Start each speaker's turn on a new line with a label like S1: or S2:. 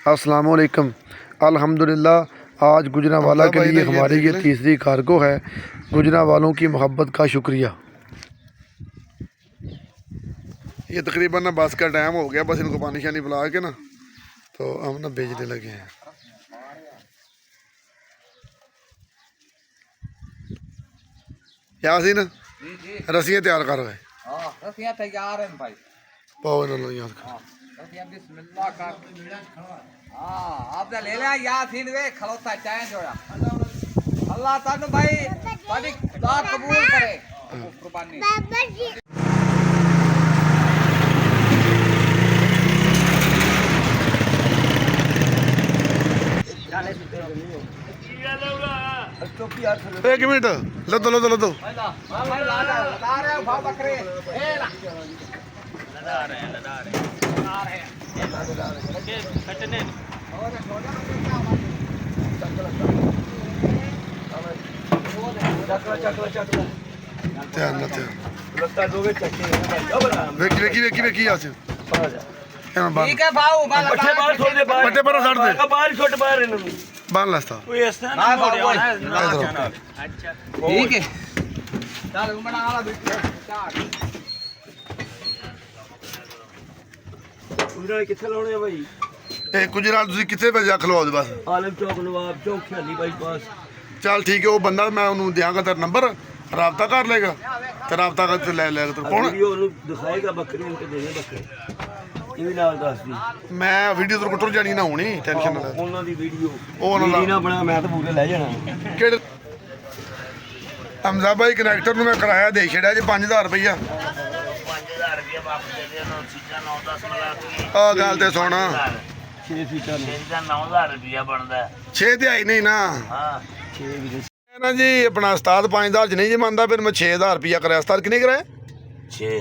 S1: अस्सलामुअलैकुम। अल्हम्दुलिल्लाह आज गुजरांवाला के लिए हमारी ये तीसरी कार्गो है। गुजरांवालों की मोहब्बत का शुक्रिया। ये तकरीबन ना बस का टाइम हो गया, बस इनको पानी शानी पिला के ना तो हम ना भेजने लगे हैं। यासीन रस्सियाँ तैयार कर रहे।
S2: रस्सियाँ तैयार हैं भाई।
S1: पाओ इन्होंने याद कर।
S2: रस्सियाँ बिस्मिल्लाह कर। हाँ आपने ले लिया यासीन वे खलोता चाय जोड़ा। अल्लाह तानु भाई तारी दुआ कबूल करे। कुर्बानी। एक मिनट लदो लदो लदो ठीक है भाऊ
S1: बट्टे पर साड़ दे
S3: बाहर छोटे बाहर
S1: बांध लास्ता
S2: ठीक है चल बना वाला
S3: उधर किथे लाने भाई
S1: ए गुजरात ਤੁਸੀਂ ਕਿੱਥੇ ਭੇਜਿਆ ਖਲਵਾ ਦੇ ਬਸ
S3: आलम चौक नवाब चौक खियाली बाईपास
S1: ਚੱਲ ਠੀਕ ਹੈ ਉਹ ਬੰਦਾ ਮੈਂ ਉਹਨੂੰ ਦਿਆਂਗਾ ਤੇਰਾ ਨੰਬਰ ਰਾਬਤਾ ਕਰ ਲੇਗਾ ਤੇ ਰਾਬਤਾ ਕਰ ਤੇ ਲੈ ਤੂੰ ਕੌਣ
S3: वीडियो नु दिखाएगा बकरी उनके देने बकरे ये भी नाल दस दी
S1: ਮੈਂ ਵੀਡੀਓ ਤੋਂ ਟੁੱਟ ਜਾਣੀ ਨਾ ਹੋਣੀ ਟੈਨਸ਼ਨ ਨਾ ਲੈ
S3: ਉਹਨਾਂ ਦੀ ਵੀਡੀਓ
S1: ਉਹ ਉਹਨਾਂ ਦਾ
S3: ਨਾ ਬਣਾ ਮੈਂ ਤਾਂ ਪੂਰੇ ਲੈ ਜਾਣਾ
S1: ਕਿਹੜੇ ਹਮਜ਼ਾ ਭਾਈ ਕਨੈਕਟਰ ਨੂੰ ਮੈਂ ਕਿਰਾਇਆ ਦੇ ਛੜਿਆ ਜੀ 5000 ਰੁਪਇਆ
S4: 5000 ਰੁਪਏ ਵਾਪਸ ਦੇ ਦੇ ਨਾ ਚੀਜ਼ਾਂ 9-10 ਮਿਲਾ ਕੇ
S1: ਆ ਗੱਲ ਤੇ ਸੁਣ
S3: 6 ਫੀਟਾਂ ਨੂੰ
S4: ਇਹਦਾ 9000 ਰੁਪਏ ਬਣਦਾ
S1: 6 ਤੇ ਆਈ ਨਹੀਂ ਨਾ
S4: ਹਾਂ
S3: 6 ਵੀ
S1: ਨਾ ਜੀ ਆਪਣਾ ਉਸਤਾਦ 5000 ਚ ਨਹੀਂ ਜੀ ਮੰਨਦਾ ਫਿਰ ਮੈਂ 6000 ਰੁਪਇਆ ਕਰਾਇਆ ਉਸਤਾਦ ਕਿੰਨੇ ਕਰਾਇਆ
S4: 6